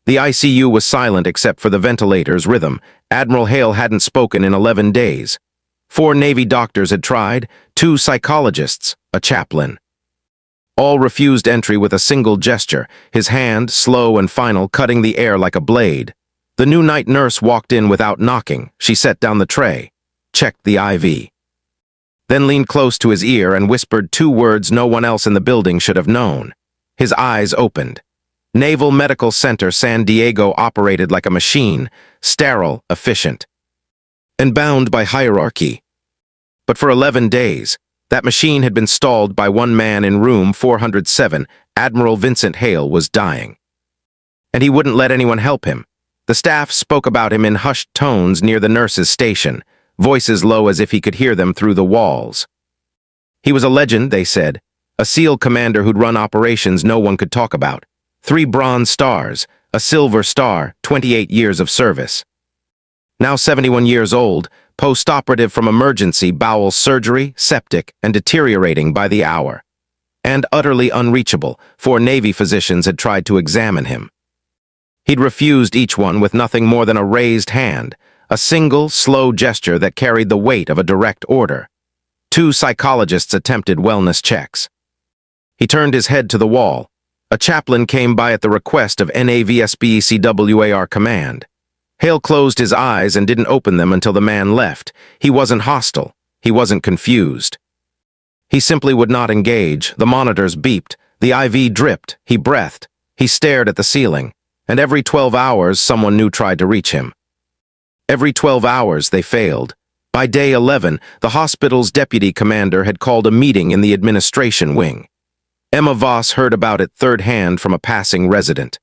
The ICU was silent except for the ventilator's rhythm. Admiral Hale hadn't spoken in 11 days. 4 Navy doctors had tried, 2 psychologists, a chaplain. All refused entry with a single gesture, his hand, slow and final, cutting the air like a blade. The new night nurse walked in without knocking. She set down the tray, checked the IV, then leaned close to his ear and whispered 2 words no one else in the building should have known. His eyes opened. Naval Medical Center San Diego operated like a machine, sterile, efficient, and bound by hierarchy. But for 11 days, that machine had been stalled by one man in room 407. Admiral Vincent Hale was dying. And he wouldn't let anyone help him. The staff spoke about him in hushed tones near the nurse's station, voices low as if he could hear them through the walls. He was a legend, they said, a SEAL commander who'd run operations no one could talk about. 3 Bronze Stars, a Silver Star, 28 years of service. Now 71 years old, post-operative from emergency bowel surgery, septic, and deteriorating by the hour. And utterly unreachable, 4 Navy physicians had tried to examine him. He'd refused each one with nothing more than a raised hand, a single, slow gesture that carried the weight of a direct order. 2 psychologists attempted wellness checks. He turned his head to the wall. A chaplain came by at the request of NAVSBECWAR command. Hale closed his eyes and didn't open them until the man left. He wasn't hostile. He wasn't confused. He simply would not engage. The monitors beeped. The IV dripped. He breathed. He stared at the ceiling. And every 12 hours, someone new tried to reach him. Every 12 hours, they failed. By day 11, the hospital's deputy commander had called a meeting in the administration wing. Emma Voss heard about it third hand from a passing resident.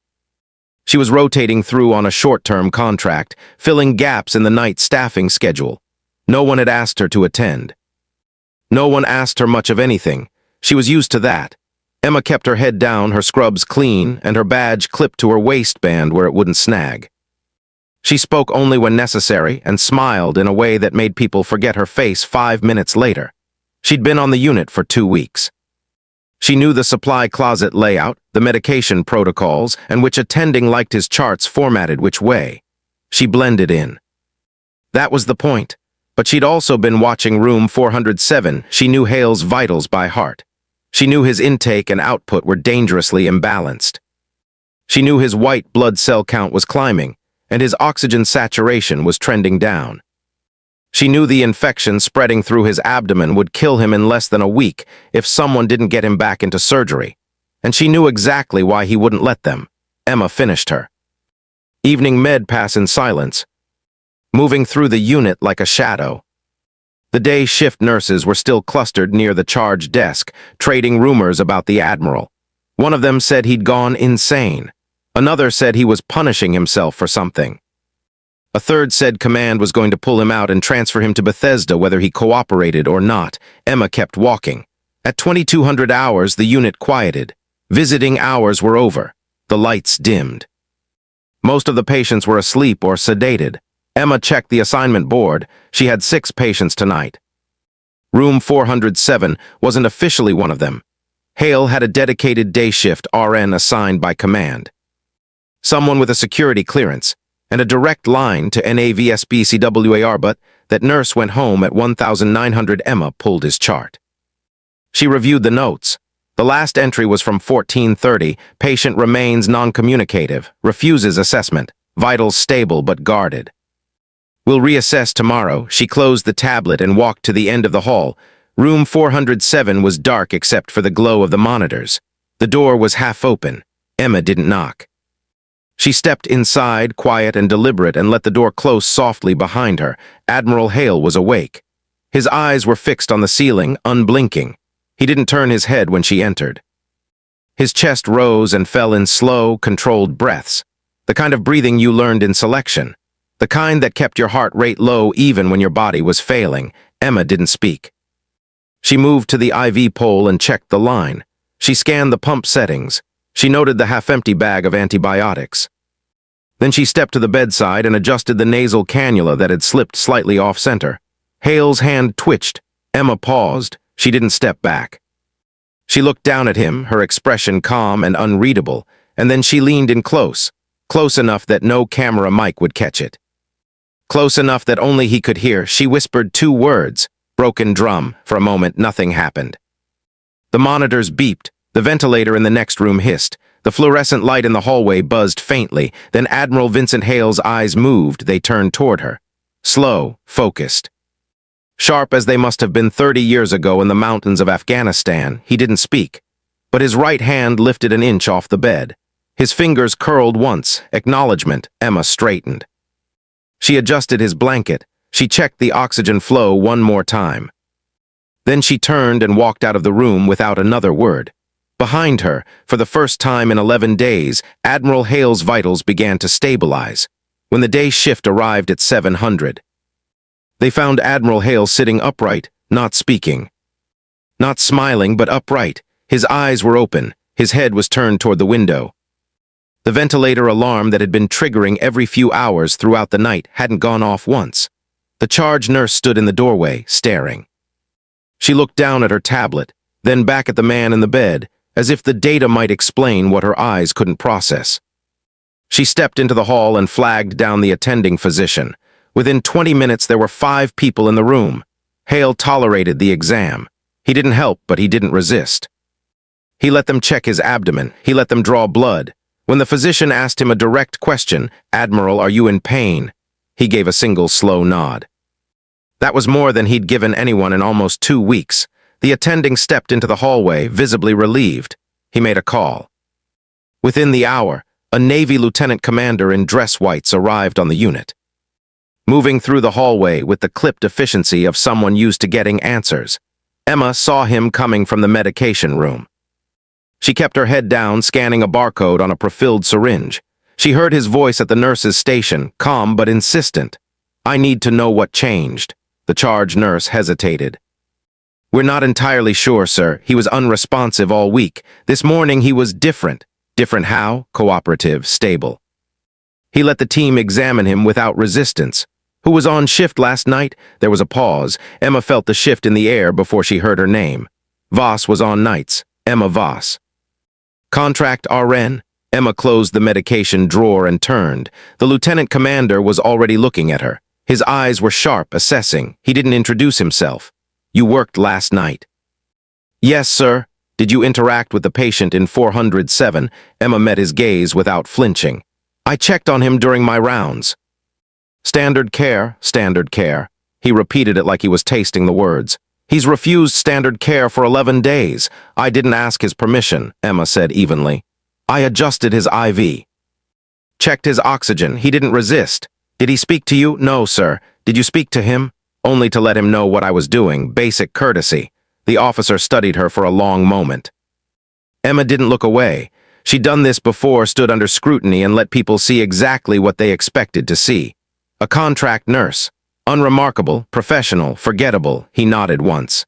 She was rotating through on a short-term contract, filling gaps in the night staffing schedule. No one had asked her to attend. No one asked her much of anything. She was used to that. Emma kept her head down, her scrubs clean, and her badge clipped to her waistband where it wouldn't snag. She spoke only when necessary and smiled in a way that made people forget her face 5 minutes later. She'd been on the unit for 2 weeks. She knew the supply closet layout, the medication protocols, and which attending liked his charts formatted which way. She blended in. That was the point. But she'd also been watching room 407. She knew Hale's vitals by heart. She knew his intake and output were dangerously imbalanced. She knew his white blood cell count was climbing, and his oxygen saturation was trending down. She knew the infection spreading through his abdomen would kill him in less than a week if someone didn't get him back into surgery. And she knew exactly why he wouldn't let them. Emma finished her. Evening med pass in silence, moving through the unit like a shadow. The day shift nurses were still clustered near the charge desk, trading rumors about the admiral. One of them said he'd gone insane. Another said he was punishing himself for something. A third said command was going to pull him out and transfer him to Bethesda whether he cooperated or not. Emma kept walking. At 2200 hours, the unit quieted. Visiting hours were over. The lights dimmed. Most of the patients were asleep or sedated. Emma checked the assignment board. She had 6 patients tonight. Room 407 wasn't officially one of them. Hale had a dedicated day shift RN assigned by command. Someone with a security clearance and a direct line to NAVSBECWAR, but that nurse went home at 1900. Emma pulled his chart. She reviewed the notes. The last entry was from 1430. Patient remains non-communicative, refuses assessment, vitals stable but guarded. We'll reassess tomorrow. She closed the tablet and walked to the end of the hall. Room 407 was dark except for the glow of the monitors. The door was half open. Emma didn't knock. She stepped inside, quiet and deliberate, and let the door close softly behind her. Admiral Hale was awake. His eyes were fixed on the ceiling, unblinking. He didn't turn his head when she entered. His chest rose and fell in slow, controlled breaths, the kind of breathing you learned in selection, the kind that kept your heart rate low even when your body was failing. Emma didn't speak. She moved to the IV pole and checked the line. She scanned the pump settings. She noted the half-empty bag of antibiotics. Then she stepped to the bedside and adjusted the nasal cannula that had slipped slightly off-center. Hale's hand twitched. Emma paused. She didn't step back. She looked down at him, her expression calm and unreadable, and then she leaned in close. Close enough that no camera mic would catch it. Close enough that only he could hear. She whispered 2 words, broken drum. For a moment, nothing happened. The monitors beeped. The ventilator in the next room hissed. The fluorescent light in the hallway buzzed faintly. Then Admiral Vincent Hale's eyes moved. They turned toward her. Slow, focused. Sharp as they must have been 30 years ago in the mountains of Afghanistan, he didn't speak. But his right hand lifted an inch off the bed. His fingers curled once. Acknowledgement. Emma straightened. She adjusted his blanket. She checked the oxygen flow one more time. Then she turned and walked out of the room without another word. Behind her, for the first time in 11 days, Admiral Hale's vitals began to stabilize. When the day shift arrived at 700, they found Admiral Hale sitting upright, not speaking. Not smiling, but upright. His eyes were open. His head was turned toward the window. The ventilator alarm that had been triggering every few hours throughout the night hadn't gone off once. The charge nurse stood in the doorway, staring. She looked down at her tablet, then back at the man in the bed, as if the data might explain what her eyes couldn't process. She stepped into the hall and flagged down the attending physician. Within 20 minutes, there were 5 people in the room. Hale tolerated the exam. He didn't help, but he didn't resist. He let them check his abdomen. He let them draw blood. When the physician asked him a direct question, "Admiral, are you in pain?" he gave a single slow nod. That was more than he'd given anyone in almost 2 weeks. The attending stepped into the hallway, visibly relieved. He made a call. Within the hour, a Navy lieutenant commander in dress whites arrived on the unit. Moving through the hallway with the clipped efficiency of someone used to getting answers, Emma saw him coming from the medication room. She kept her head down, scanning a barcode on a prefilled syringe. She heard his voice at the nurse's station, calm but insistent. "I need to know what changed." The charge nurse hesitated. "We're not entirely sure, sir. He was unresponsive all week. This morning he was different." Different how? Cooperative, stable. He let the team examine him without resistance. "Who was on shift last night?" There was a pause. Emma felt the shift in the air before she heard her name. "Voss was on nights. Emma Voss." "Contract RN?" Emma closed the medication drawer and turned. The lieutenant commander was already looking at her. His eyes were sharp, assessing. He didn't introduce himself. "You worked last night?" "Yes, sir." "Did you interact with the patient in 407? Emma met his gaze without flinching. "I checked on him during my rounds." "Standard care, standard care." He repeated it like he was tasting the words. "He's refused standard care for 11 days. I didn't ask his permission," Emma said evenly. "I adjusted his IV. Checked his oxygen. He didn't resist." "Did he speak to you?" "No, sir." "Did you speak to him?" "Only to let him know what I was doing. Basic courtesy." The officer studied her for a long moment. Emma didn't look away. She'd done this before, stood under scrutiny and let people see exactly what they expected to see. A contract nurse. Unremarkable, professional, forgettable. He nodded once.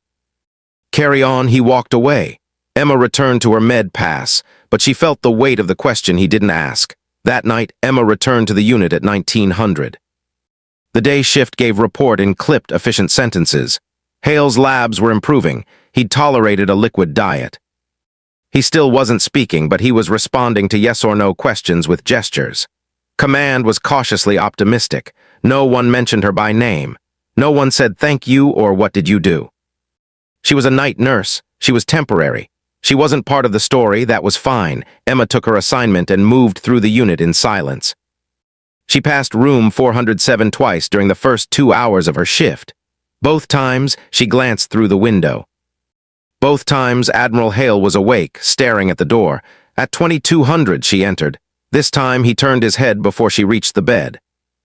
"Carry on." He walked away. Emma returned to her med pass, but she felt the weight of the question he didn't ask. That night, Emma returned to the unit at 1900. The day shift gave report in clipped, efficient sentences. Hale's labs were improving. He'd tolerated a liquid diet. He still wasn't speaking, but he was responding to yes or no questions with gestures. Command was cautiously optimistic. No one mentioned her by name. No one said thank you or what did you do. She was a night nurse. She was temporary. She wasn't part of the story. That was fine. Emma took her assignment and moved through the unit in silence. She passed room 407 twice during the first 2 hours of her shift. Both times, she glanced through the window. Both times, Admiral Hale was awake, staring at the door. At 2200, she entered. This time, he turned his head before she reached the bed.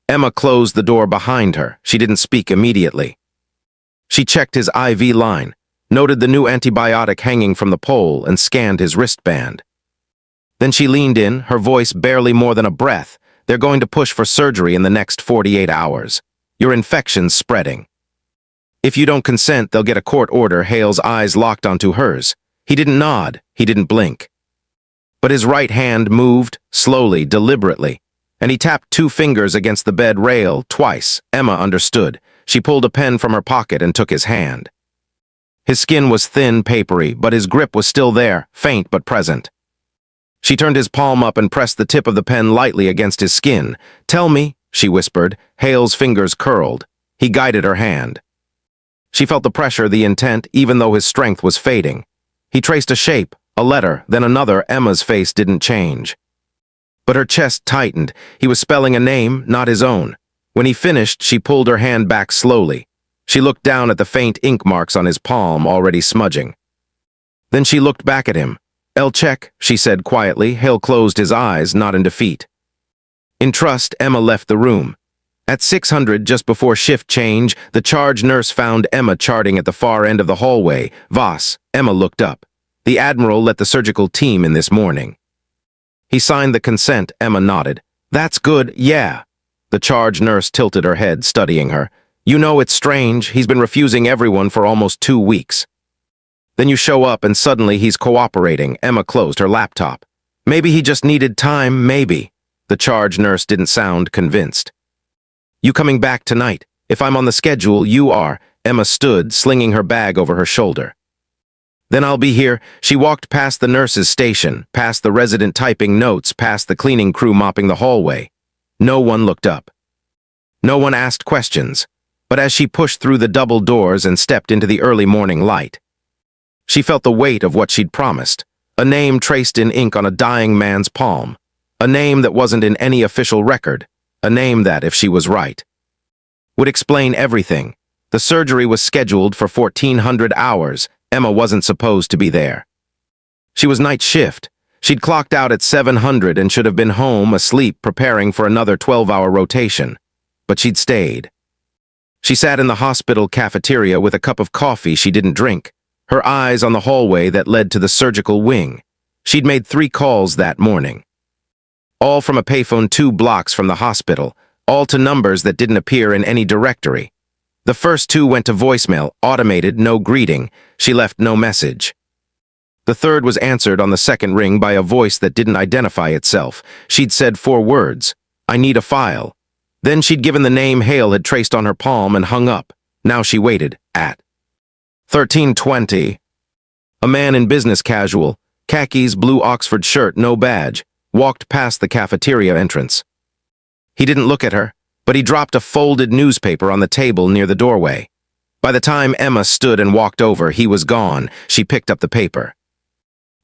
Emma closed the door behind her. She didn't speak immediately. She checked his IV line, noted the new antibiotic hanging from the pole, and scanned his wristband. Then she leaned in, her voice barely more than a breath. "They're going to push for surgery in the next 48 hours. Your infection's spreading. If you don't consent, they'll get a court order." Hale's eyes locked onto hers. He didn't nod. He didn't blink. But his right hand moved, slowly, deliberately, and he tapped 2 fingers against the bed rail twice. Emma understood. She pulled a pen from her pocket and took his hand. His skin was thin, papery, but his grip was still there, faint but present. She turned his palm up and pressed the tip of the pen lightly against his skin. "Tell me," she whispered. Hale's fingers curled. He guided her hand. She felt the pressure, the intent, even though his strength was fading. He traced a shape, a letter, then another. Emma's face didn't change. But her chest tightened. He was spelling a name, not his own. When he finished, she pulled her hand back slowly. She looked down at the faint ink marks on his palm, already smudging. Then she looked back at him. "El check," she said quietly. Hale closed his eyes, not in defeat. In trust, Emma left the room. At 600, just before shift change, the charge nurse found Emma charting at the far end of the hallway. "Voss," Emma looked up. "The admiral let the surgical team in this morning." He signed the consent. Emma nodded. "That's good, yeah." The charge nurse tilted her head, studying her. "You know, it's strange. He's been refusing everyone for almost 2 weeks. Then you show up and suddenly he's cooperating." Emma closed her laptop. "Maybe he just needed time, maybe." The charge nurse didn't sound convinced. "You coming back tonight? If I'm on the schedule, you are." Emma stood, slinging her bag over her shoulder. "Then I'll be here." She walked past the nurse's station, past the resident typing notes, past the cleaning crew mopping the hallway. No one looked up. No one asked questions. But as she pushed through the double doors and stepped into the early morning light, she felt the weight of what she'd promised. A name traced in ink on a dying man's palm. A name that wasn't in any official record. A name that, if she was right, would explain everything. The surgery was scheduled for 1400 hours. Emma wasn't supposed to be there. She was night shift. She'd clocked out at 700 and should have been home, asleep, preparing for another 12-hour rotation. But she'd stayed. She sat in the hospital cafeteria with a cup of coffee she didn't drink, her eyes on the hallway that led to the surgical wing. She'd made 3 calls that morning. All from a payphone 2 blocks from the hospital, all to numbers that didn't appear in any directory. The first 2 went to voicemail, automated, no greeting. She left no message. The third was answered on the second ring by a voice that didn't identify itself. She'd said 4 words, "I need a file." Then she'd given the name Hale had traced on her palm and hung up. Now she waited. At 13:20. A man in business casual, khakis, blue Oxford shirt, no badge, walked past the cafeteria entrance. He didn't look at her, but he dropped a folded newspaper on the table near the doorway. By the time Emma stood and walked over, he was gone. She picked up the paper.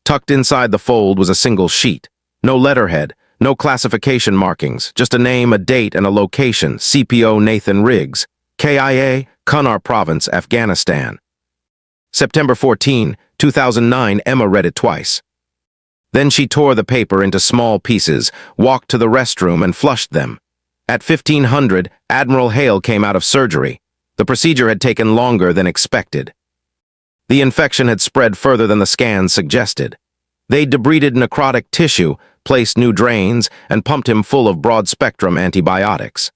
Tucked inside the fold was a single sheet. No letterhead, no classification markings, just a name, a date, and a location. CPO Nathan Riggs, KIA, Kunar Province, Afghanistan. September 14, 2009. Emma read it twice. Then she tore the paper into small pieces, walked to the restroom, and flushed them. At 1500, Admiral Hale came out of surgery. The procedure had taken longer than expected. The infection had spread further than the scans suggested. They'd debrided necrotic tissue, placed new drains, and pumped him full of broad-spectrum antibiotics.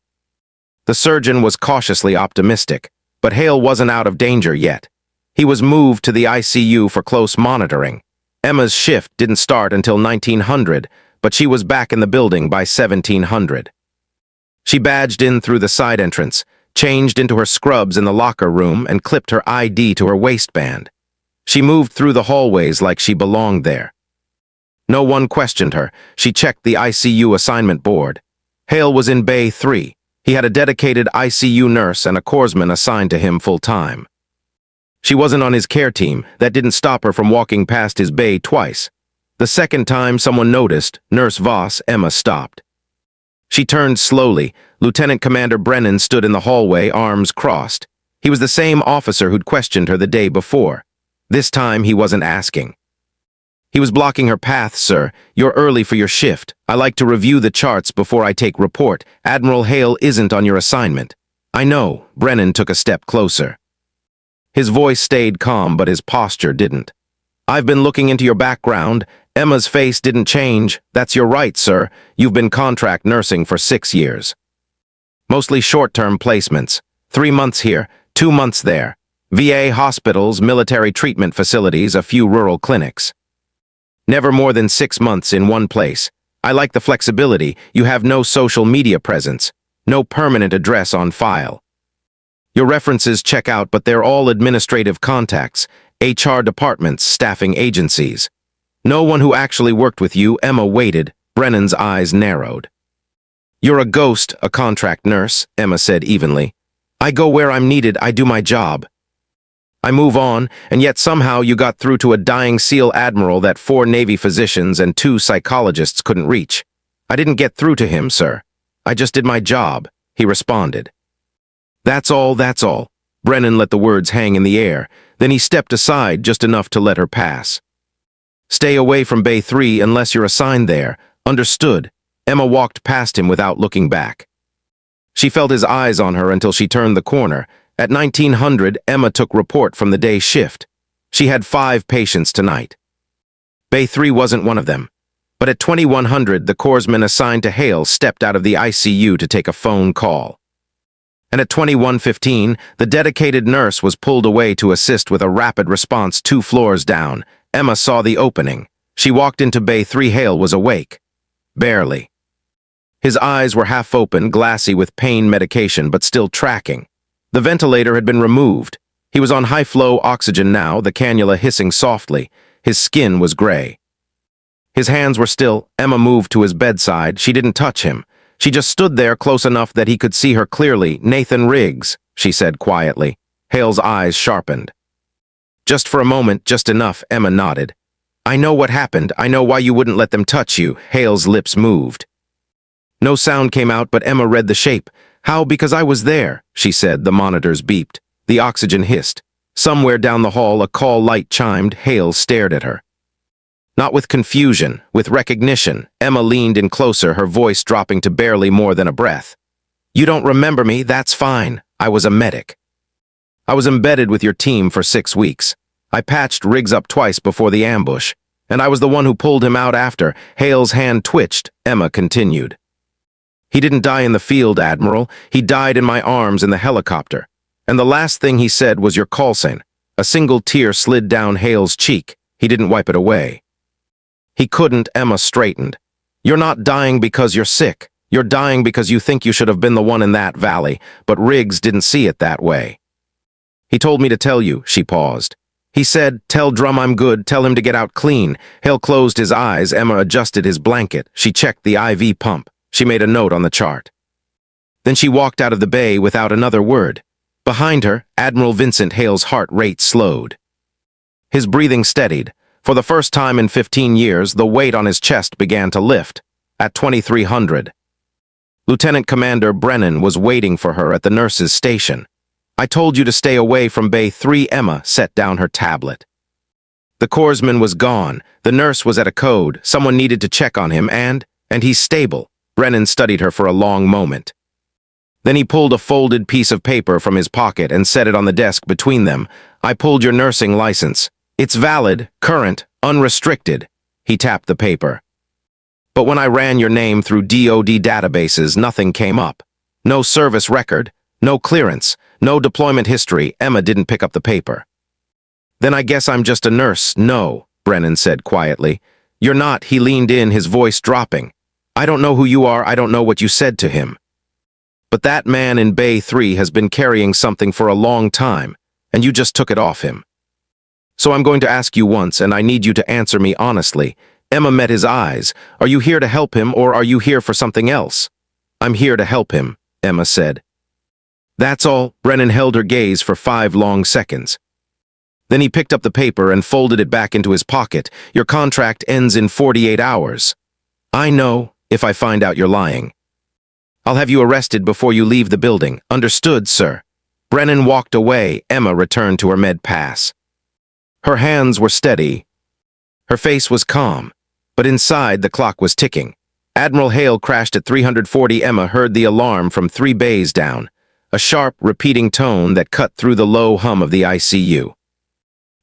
The surgeon was cautiously optimistic, but Hale wasn't out of danger yet. He was moved to the ICU for close monitoring. Emma's shift didn't start until 1900, but she was back in the building by 1700. She badged in through the side entrance, changed into her scrubs in the locker room, and clipped her ID to her waistband. She moved through the hallways like she belonged there. No one questioned her. She checked the ICU assignment board. Hale was in Bay 3. He had a dedicated ICU nurse and a corpsman assigned to him full-time. She wasn't on his care team. That didn't stop her from walking past his bay twice. The second time someone noticed, Nurse Voss, Emma stopped. She turned slowly. Lieutenant Commander Brennan stood in the hallway, arms crossed. He was the same officer who'd questioned her the day before. This time he wasn't asking. He was blocking her path. "Sir, you're early for your shift. I like to review the charts before I take report. Admiral Hale isn't on your assignment." "I know." Brennan took a step closer. His voice stayed calm, but his posture didn't. "I've been looking into your background." Emma's face didn't change. "That's your right, sir. You've been contract nursing for 6 years. Mostly short-term placements. 3 months here, 2 months there. VA hospitals, military treatment facilities, a few rural clinics. Never more than 6 months in one place. I like the flexibility. You have no social media presence. No permanent address on file. Your references check out, but they're all administrative contacts, HR departments, staffing agencies. No one who actually worked with you. Emma waited. Brennan's eyes narrowed. You're a ghost, a contract nurse, Emma said evenly. I go where I'm needed, I do my job. I move on, and yet somehow you got through to a dying SEAL admiral that 4 Navy physicians and 2 psychologists couldn't reach. I didn't get through to him, sir. I just did my job, he responded. That's all, that's all. Brennan let the words hang in the air. Then he stepped aside just enough to let her pass. Stay away from Bay 3 unless you're assigned there. Understood. Emma walked past him without looking back. She felt his eyes on her until she turned the corner. At 1900, Emma took report from the day shift. She had 5 patients tonight. Bay 3 wasn't one of them. But at 2100, the corpsman assigned to Hale stepped out of the ICU to take a phone call. And at 21:15, the dedicated nurse was pulled away to assist with a rapid response 2 floors down. Emma saw the opening. She walked into Bay 3. Hale was awake. Barely. His eyes were half open, glassy with pain medication, but still tracking. The ventilator had been removed. He was on high-flow oxygen now, the cannula hissing softly. His skin was gray. His hands were still. Emma moved to his bedside. She didn't touch him. She just stood there close enough that he could see her clearly. Nathan Riggs, she said quietly. Hale's eyes sharpened. Just for a moment, just enough, Emma nodded. I know what happened. I know why you wouldn't let them touch you. Hale's lips moved. No sound came out, but Emma read the shape. How? Because I was there, she said. The monitors beeped. The oxygen hissed. Somewhere down the hall, a call light chimed. Hale stared at her. Not with confusion, with recognition. Emma leaned in closer, her voice dropping to barely more than a breath. You don't remember me, that's fine. I was a medic. I was embedded with your team for 6 weeks. I patched Riggs up twice before the ambush, and I was the one who pulled him out after. Hale's hand twitched. Emma continued. He didn't die in the field, Admiral. He died in my arms in the helicopter. And the last thing he said was your call sign. A single tear slid down Hale's cheek. He didn't wipe it away. He couldn't. Emma straightened. You're not dying because you're sick. You're dying because you think you should have been the one in that valley, but Riggs didn't see it that way. He told me to tell you, she paused. He said, tell Drum I'm good, tell him to get out clean. Hale closed his eyes. Emma adjusted his blanket. She checked the IV pump. She made a note on the chart. Then she walked out of the bay without another word. Behind her, Admiral Vincent Hale's heart rate slowed. His breathing steadied. For the first time in 15 years, the weight on his chest began to lift. At 2300. Lieutenant Commander Brennan was waiting for her at the nurse's station. I told you to stay away from Bay 3. Emma set down her tablet. The corpsman was gone. The nurse was at a code. Someone needed to check on him, and he's stable. Brennan studied her for a long moment. Then he pulled a folded piece of paper from his pocket and set it on the desk between them. I pulled your nursing license. It's valid, current, unrestricted. He tapped the paper. But when I ran your name through DoD databases, nothing came up. No service record, no clearance, no deployment history. Emma didn't pick up the paper. Then I guess I'm just a nurse. No, Brennan said quietly. You're not. He leaned in, his voice dropping. I don't know who you are. I don't know what you said to him. But that man in Bay 3 has been carrying something for a long time, and you just took it off him. So I'm going to ask you once, and I need you to answer me honestly. Emma met his eyes. Are you here to help him, or are you here for something else? I'm here to help him, Emma said. That's all. Brennan held her gaze for 5 long seconds. Then he picked up the paper and folded it back into his pocket. Your contract ends in 48 hours. I know, if I find out you're lying. I'll have you arrested before you leave the building. Understood, sir. Brennan walked away. Emma returned to her med pass. Her hands were steady. Her face was calm, but inside the clock was ticking. Admiral Hale crashed at 340. Emma heard the alarm from 3 bays down, a sharp, repeating tone that cut through the low hum of the ICU.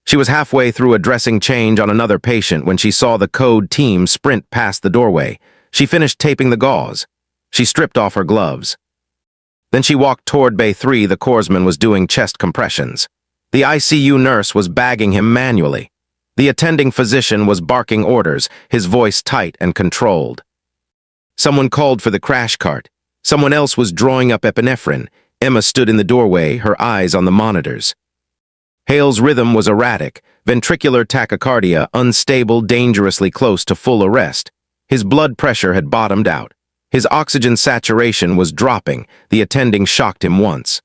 She was halfway through a dressing change on another patient when she saw the code team sprint past the doorway. She finished taping the gauze. She stripped off her gloves. Then she walked toward Bay 3. The corpsman was doing chest compressions. The ICU nurse was bagging him manually. The attending physician was barking orders, his voice tight and controlled. Someone called for the crash cart. Someone else was drawing up epinephrine. Emma stood in the doorway, her eyes on the monitors. Hale's rhythm was erratic, Ventricular tachycardia, unstable, dangerously close to full arrest. His blood pressure had bottomed out. His oxygen saturation was dropping. The attending shocked him once.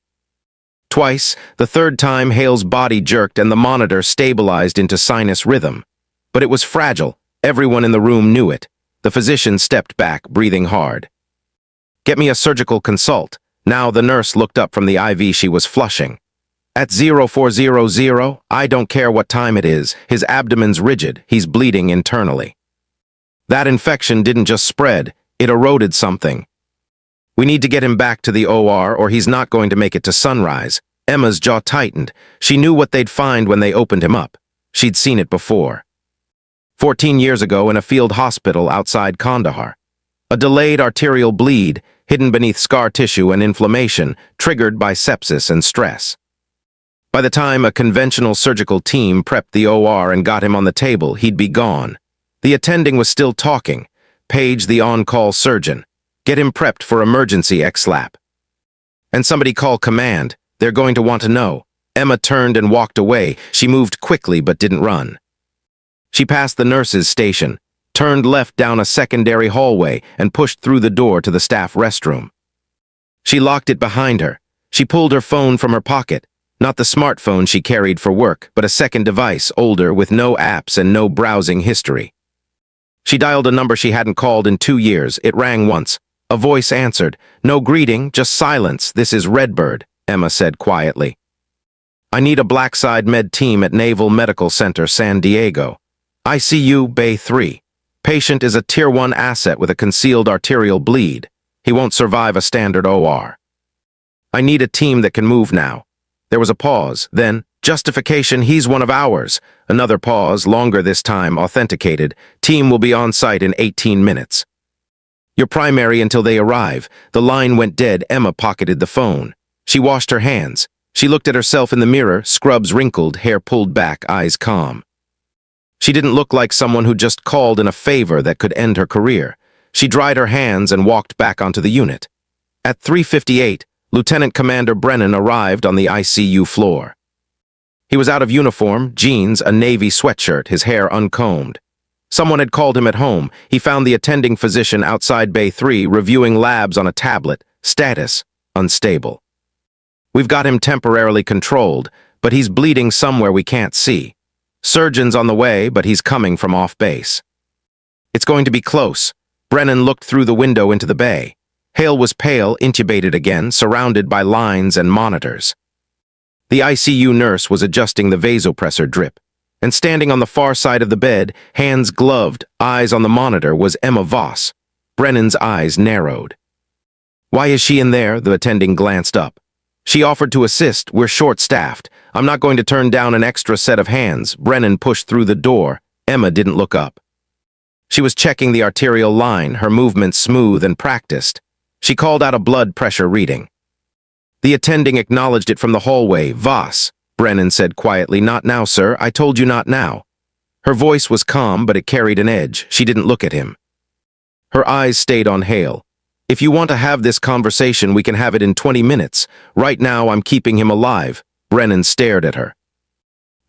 Twice, the third time Hale's body jerked and the monitor stabilized into sinus rhythm. But it was fragile. Everyone in the room knew it. The physician stepped back, breathing hard. "Get me a surgical consult." Now the nurse looked up from the IV she was flushing. "At 0400, I don't care what time it is. His abdomen's rigid. He's bleeding internally." That infection didn't just spread, it eroded something. "We need to get him back to the OR or he's not going to make it to sunrise." Emma's jaw tightened. She knew what they'd find when they opened him up. She'd seen it before. 14 years ago in a field hospital outside Kandahar. A delayed arterial bleed, hidden beneath scar tissue and inflammation, triggered by sepsis and stress. By the time a conventional surgical team prepped the OR and got him on the table, he'd be gone. The attending was still talking. Page, the on-call surgeon. "Get him prepped for emergency XLAP." "And somebody call command. They're going to want to know." Emma turned and walked away. She moved quickly but didn't run. She passed the nurse's station, turned left down a secondary hallway, and pushed through the door to the staff restroom. She locked it behind her. She pulled her phone from her pocket. Not the smartphone she carried for work, but a second device, older, with no apps and no browsing history. She dialed a number she hadn't called in 2 years. It rang once. A voice answered. "No greeting, just silence. This is Redbird," Emma said quietly. "I need a Blackside Med team at Naval Medical Center, San Diego. ICU, Bay 3. Patient is a Tier 1 asset with a concealed arterial bleed. He won't survive a standard OR. I need a team that can move now." There was a pause, then, "Justification, he's one of ours." Another pause, longer this time, authenticated. "Team will be on site in 18 minutes. Your primary until they arrive." The line went dead. Emma pocketed the phone. She washed her hands. She looked at herself in the mirror, scrubs wrinkled, hair pulled back, eyes calm. She didn't look like someone who just called in a favor that could end her career. She dried her hands and walked back onto the unit. At 3:58, Lieutenant Commander Brennan arrived on the ICU floor. He was out of uniform, jeans, a navy sweatshirt, his hair uncombed. Someone had called him at home. He found the attending physician outside Bay 3 reviewing labs on a tablet. Status: unstable. "We've got him temporarily controlled, but he's bleeding somewhere we can't see. Surgeon's on the way, but he's coming from off base." "It's going to be close." Brennan looked through the window into the bay. Hale was pale, intubated again, surrounded by lines and monitors. The ICU nurse was adjusting the vasopressor drip, and standing on the far side of the bed, hands gloved, eyes on the monitor, was Emma Voss. Brennan's eyes narrowed. "Why is she in there?" The attending glanced up. "She offered to assist. We're short-staffed. I'm not going to turn down an extra set of hands." Brennan pushed through the door. Emma didn't look up. She was checking the arterial line, her movements smooth and practiced. She called out a blood pressure reading. The attending acknowledged it from the hallway. "Voss," Brennan said quietly. "Not now, sir. I told you not now." Her voice was calm, but it carried an edge. She didn't look at him. Her eyes stayed on Hale. "If you want to have this conversation, we can have it in 20 minutes. Right now, I'm keeping him alive." Brennan stared at her.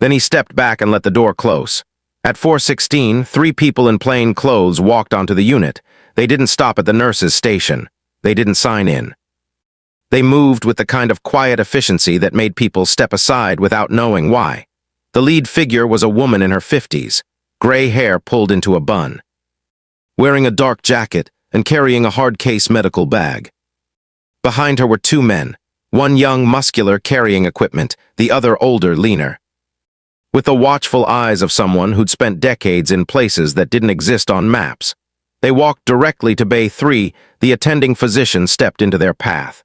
Then he stepped back and let the door close. At 4:16, 3 people in plain clothes walked onto the unit. They didn't stop at the nurse's station. They didn't sign in. They moved with the kind of quiet efficiency that made people step aside without knowing why. The lead figure was a woman in her 50s, gray hair pulled into a bun, wearing a dark jacket and carrying a hard-case medical bag. Behind her were 2 men, one young, muscular, carrying equipment, the other older, leaner. With the watchful eyes of someone who'd spent decades in places that didn't exist on maps, they walked directly to Bay 3. The attending physician stepped into their path.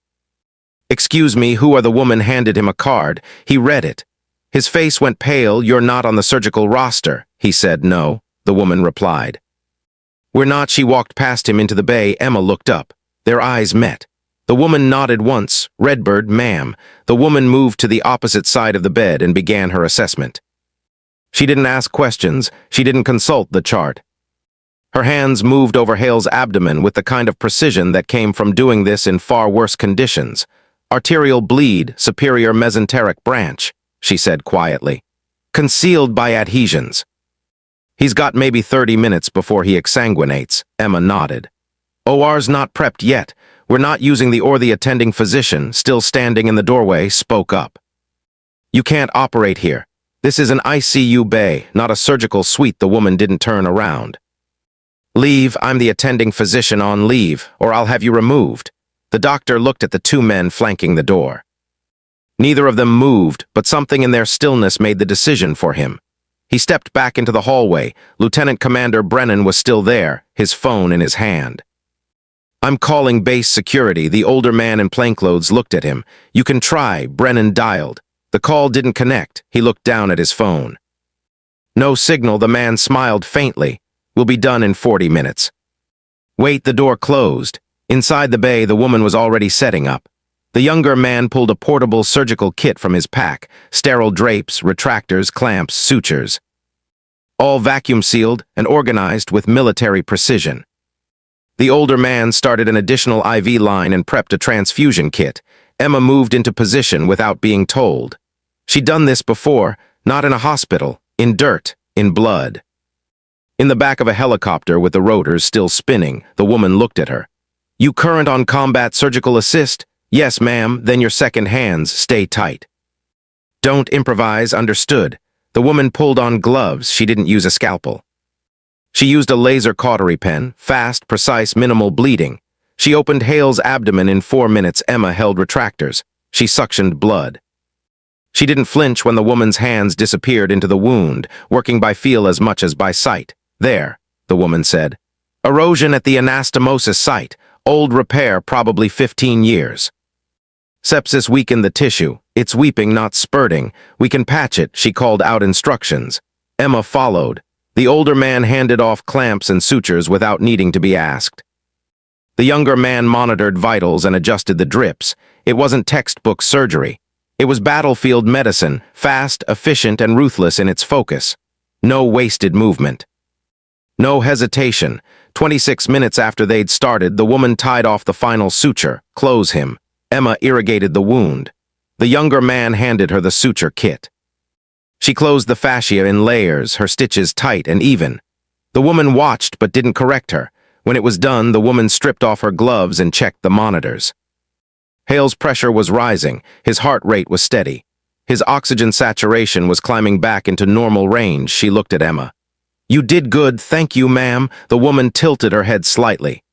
"Excuse me," who are the woman handed him a card. He read it. His face went pale. "You're not on the surgical roster." He said. "No," the woman replied. "We're not." She walked past him into the bay. Emma looked up. Their eyes met. The woman nodded once. "Redbird, ma'am." The woman moved to the opposite side of the bed and began her assessment. She didn't ask questions. She didn't consult the chart. Her hands moved over Hale's abdomen with the kind of precision that came from doing this in far worse conditions. "Arterial bleed, superior mesenteric branch," she said quietly. concealed by adhesions. He's got maybe 30 minutes before he exsanguinates, Emma nodded. OR's not prepped yet. We're not using the attending physician, still standing in the doorway, spoke up. You can't operate here. This is an ICU bay, not a surgical suite. The woman didn't turn around. Leave, I'm the attending physician on leave, or I'll have you removed. The doctor looked at the two men flanking the door. Neither of them moved, but something in their stillness made the decision for him. He stepped back into the hallway. Lieutenant Commander Brennan was still there, his phone in his hand. I'm calling base security. The older man in plainclothes looked at him. You can try, Brennan dialed. The call didn't connect. He looked down at his phone. No signal. The man smiled faintly. We'll be done in 40 minutes. Wait, the door closed. Inside the bay, the woman was already setting up. The younger man pulled a portable surgical kit from his pack, sterile drapes, retractors, clamps, sutures. All vacuum-sealed and organized with military precision. The older man started an additional IV line and prepped a transfusion kit. Emma moved into position without being told. She'd done this before, not in a hospital, in dirt, in blood. In the back of a helicopter with the rotors still spinning, the woman looked at her. You current on combat surgical assist? Yes, ma'am, then your second hands stay tight. Don't improvise, understood. The woman pulled on gloves. She didn't use a scalpel. She used a laser cautery pen, fast, precise, minimal bleeding. She opened Hale's abdomen in 4 minutes. Emma held retractors. She suctioned blood. She didn't flinch when the woman's hands disappeared into the wound, working by feel as much as by sight. There, the woman said. Erosion at the anastomosis site. Old repair, probably 15 years. Sepsis weakened the tissue. It's weeping, not spurting. We can patch it, she called out instructions. Emma followed. The older man handed off clamps and sutures without needing to be asked. The younger man monitored vitals and adjusted the drips. It wasn't textbook surgery. It was battlefield medicine, fast, efficient, and ruthless in its focus. No wasted movement. No hesitation. 26 minutes after they'd started, the woman tied off the final suture. Close him. Emma irrigated the wound. The younger man handed her the suture kit. She closed the fascia in layers, her stitches tight and even. The woman watched but didn't correct her. When it was done, the woman stripped off her gloves and checked the monitors. Hale's pressure was rising, his heart rate was steady. His oxygen saturation was climbing back into normal range. She looked at Emma. You did good, thank you, ma'am. The woman tilted her head slightly.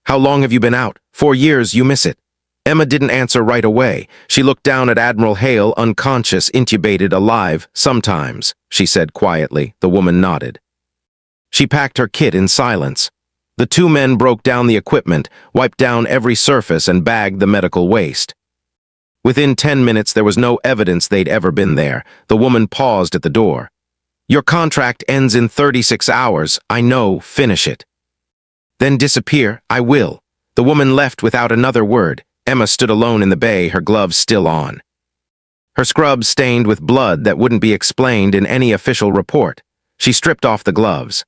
How long have you been out? 4 years, you miss it. Emma didn't answer right away. She looked down at Admiral Hale, unconscious, intubated, alive. Sometimes, she said quietly. The woman nodded. She packed her kit in silence. The two men broke down the equipment, wiped down every surface, and bagged the medical waste. Within 10 minutes, there was no evidence they'd ever been there. The woman paused at the door. Your contract ends in 36 hours. I know, finish it. Then disappear. I will. The woman left without another word. Emma stood alone in the bay, her gloves still on. Her scrubs stained with blood that wouldn't be explained in any official report. She stripped off the gloves.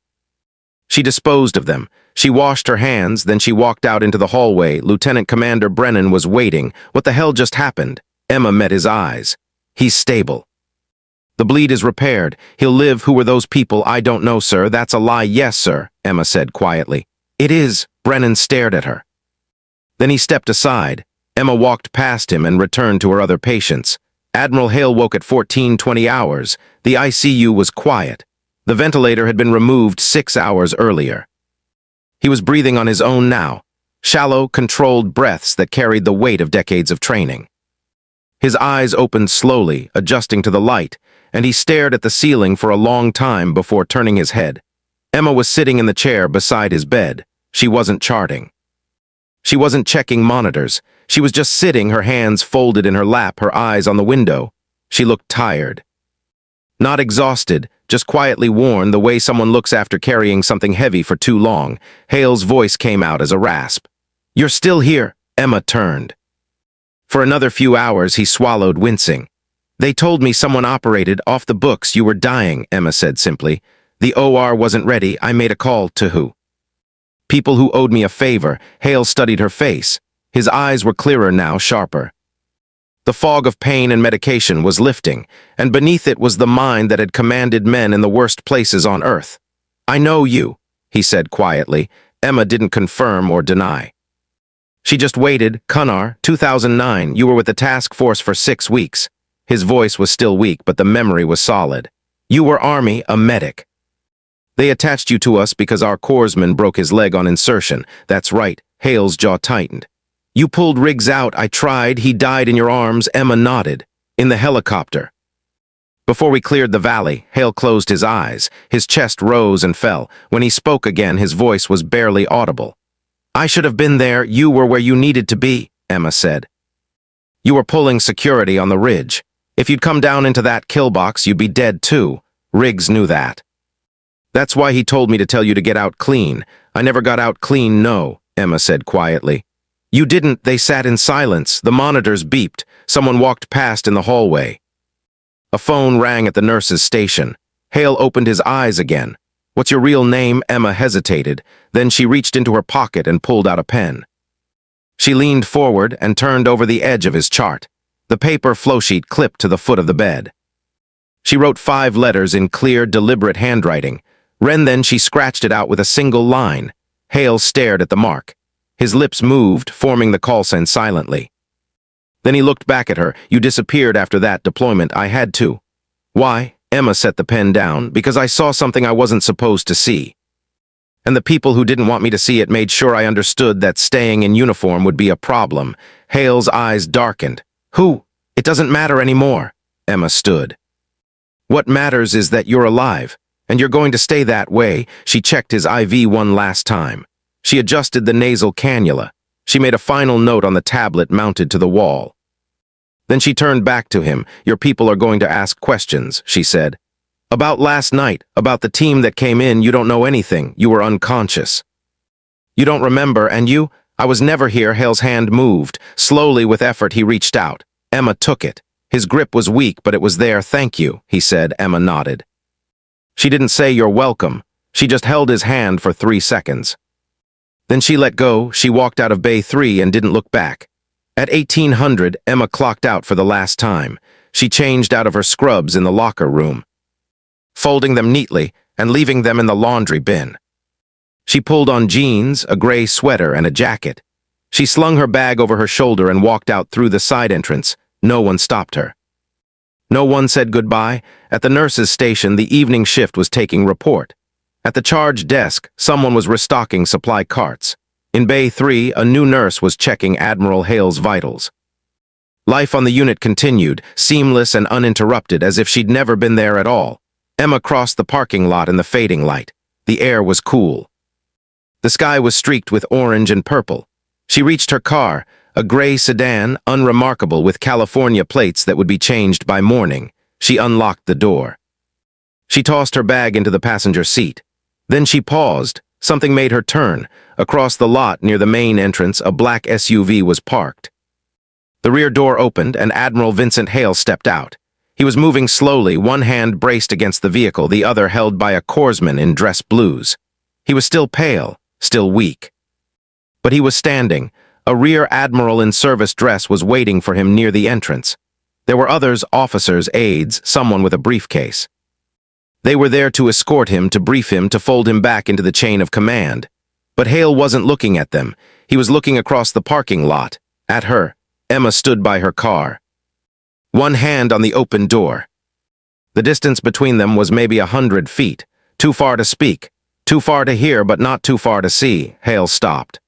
She disposed of them. She washed her hands, then she walked out into the hallway. Lieutenant Commander Brennan was waiting. What the hell just happened? Emma met his eyes. He's stable. The bleed is repaired. He'll live. Who were those people? I don't know, sir. That's a lie. Yes, sir, Emma said quietly. It is. Brennan stared at her. Then he stepped aside. Emma walked past him and returned to her other patients. Admiral Hale woke at 14:20 hours. The ICU was quiet. The ventilator had been removed 6 hours earlier. He was breathing on his own now, shallow, controlled breaths that carried the weight of decades of training. His eyes opened slowly, adjusting to the light, and he stared at the ceiling for a long time before turning his head. Emma was sitting in the chair beside his bed. She wasn't charting. She wasn't checking monitors. She was just sitting, her hands folded in her lap, her eyes on the window. She looked tired. Not exhausted, just quietly worn, the way someone looks after carrying something heavy for too long. Hale's voice came out as a rasp. You're still here. Emma turned. For another few hours, he swallowed, wincing. They told me someone operated off the books. You were dying, Emma said simply. The OR wasn't ready. I made a call to who? People who owed me a favor. Hale studied her face. His eyes were clearer now, sharper. The fog of pain and medication was lifting, and beneath it was the mind that had commanded men in the worst places on earth. "I know you," he said quietly. Emma didn't confirm or deny. She just waited. "Cunnar, 2009, you were with the task force for 6 weeks. His voice was still weak, but the memory was solid. "You were Army, a medic. They attached you to us because our corpsman broke his leg on insertion." "That's right." Hale's jaw tightened. "You pulled Riggs out. I tried. He died in your arms." Emma nodded. "In the helicopter." Before we cleared the valley, Hale closed his eyes. His chest rose and fell. When he spoke again, his voice was barely audible. "I should have been there. You were where you needed to be," Emma said. "You were pulling security on the ridge. If you'd come down into that kill box, you'd be dead too. Riggs knew that. That's why he told me to tell you to get out clean." "I never got out clean, no," Emma said quietly. "You didn't." They sat in silence. The monitors beeped. Someone walked past in the hallway. A phone rang at the nurse's station. Hale opened his eyes again. "What's your real name?" Emma hesitated. Then she reached into her pocket and pulled out a pen. She leaned forward and turned over the edge of his chart. The paper flowsheet clipped to the foot of the bed. She wrote 5 letters in clear, deliberate handwriting. Then she scratched it out with a single line. Hale stared at the mark. His lips moved, forming the call sign silently. Then he looked back at her. "You disappeared after that deployment. I had to." "Why?" Emma set the pen down. "Because I saw something I wasn't supposed to see. And the people who didn't want me to see it made sure I understood that staying in uniform would be a problem." Hale's eyes darkened. "Who? It doesn't matter anymore." Emma stood. "What matters is that you're alive, and you're going to stay that way." She checked his IV one last time. She adjusted the nasal cannula. She made a final note on the tablet mounted to the wall. Then she turned back to him. "Your people are going to ask questions," she said. "About last night, about the team that came in. You don't know anything. You were unconscious. You don't remember, and you—" "I was never here." Hale's hand moved. Slowly, with effort, he reached out. Emma took it. His grip was weak, but it was there. "Thank you," he said. Emma nodded. She didn't say "you're welcome." She just held his hand for 3 seconds. Then she let go. She walked out of Bay 3 and didn't look back. At 1800, Emma clocked out for the last time. She changed out of her scrubs in the locker room, folding them neatly and leaving them in the laundry bin. She pulled on jeans, a gray sweater, and a jacket. She slung her bag over her shoulder and walked out through the side entrance. No one stopped her. No one said goodbye. At the nurse's station, the evening shift was taking report. At the charge desk, someone was restocking supply carts. In Bay 3, a new nurse was checking Admiral Hale's vitals. Life on the unit continued, seamless and uninterrupted, as if she'd never been there at all. Emma crossed the parking lot in the fading light. The air was cool. The sky was streaked with orange and purple. She reached her car, a gray sedan, unremarkable, with California plates that would be changed by morning. She unlocked the door. She tossed her bag into the passenger seat. Then she paused. Something made her turn. Across the lot near the main entrance, a black SUV was parked. The rear door opened, and Admiral Vincent Hale stepped out. He was moving slowly, one hand braced against the vehicle, the other held by a corpsman in dress blues. He was still pale, still weak. But he was standing. A rear admiral in service dress was waiting for him near the entrance. There were others, officers, aides, someone with a briefcase. They were there to escort him, to brief him, to fold him back into the chain of command. But Hale wasn't looking at them. He was looking across the parking lot, at her. Emma stood by her car, one hand on the open door. The distance between them was maybe 100 feet. Too far to speak, too far to hear, but not too far to see. Hale stopped.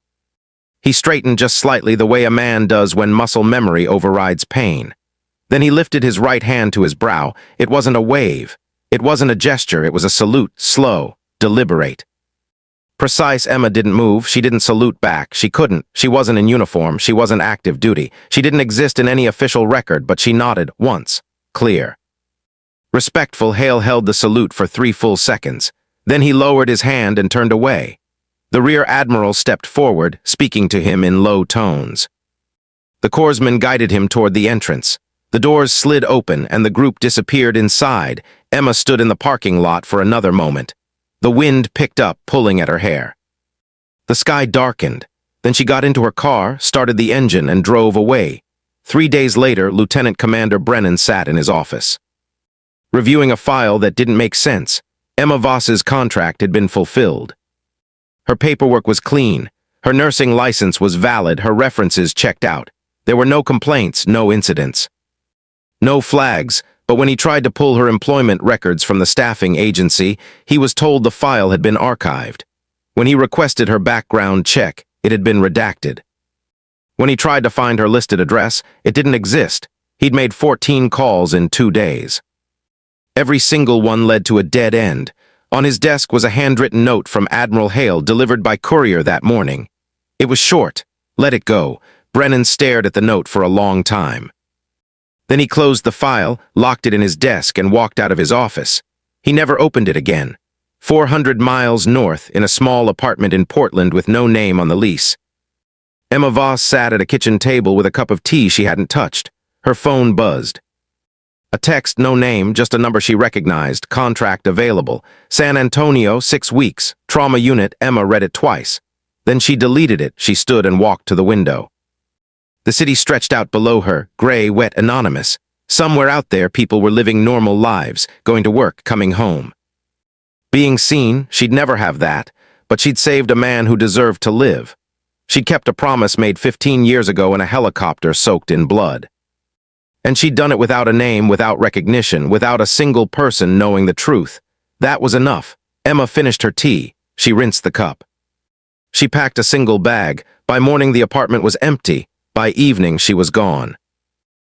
He straightened just slightly, the way a man does when muscle memory overrides pain. Then he lifted his right hand to his brow. It wasn't a wave. It wasn't a gesture. It was a salute, slow, deliberate. Precise. Emma didn't move. She didn't salute back. She couldn't. She wasn't in uniform. She wasn't active duty. She didn't exist in any official record, but she nodded once. Clear. Respectful. Hale held the salute for 3 full seconds. Then he lowered his hand and turned away. The rear admiral stepped forward, speaking to him in low tones. The corpsman guided him toward the entrance. The doors slid open, and the group disappeared inside. Emma stood in the parking lot for another moment. The wind picked up, pulling at her hair. The sky darkened. Then she got into her car, started the engine, and drove away. 3 days later, Lieutenant Commander Brennan sat in his office, reviewing a file that didn't make sense. Emma Voss's contract had been fulfilled. Her paperwork was clean. Her nursing license was valid. Her references checked out. There were no complaints, no incidents, no flags, but when he tried to pull her employment records from the staffing agency, he was told the file had been archived. When he requested her background check, it had been redacted. When he tried to find her listed address, it didn't exist. He'd made 14 calls in 2 days. Every single one led to a dead end. On his desk was a handwritten note from Admiral Hale delivered by courier that morning. It was short. Let it go. Brennan stared at the note for a long time. Then he closed the file, locked it in his desk, and walked out of his office. He never opened it again. 400 miles north, in a small apartment in Portland with no name on the lease. Emma Voss sat at a kitchen table with a cup of tea she hadn't touched. Her phone buzzed. A text, no name, just a number she recognized. Contract available. San Antonio, 6 weeks. Trauma unit. Emma read it twice. Then she deleted it. She stood and walked to the window. The city stretched out below her, gray, wet, anonymous. Somewhere out there, people were living normal lives, going to work, coming home. Being seen, she'd never have that, but she'd saved a man who deserved to live. She'd kept a promise made 15 years ago in a helicopter soaked in blood. And she'd done it without a name, without recognition, without a single person knowing the truth. That was enough. Emma finished her tea. She rinsed the cup. She packed a single bag. By morning, the apartment was empty. By evening, she was gone.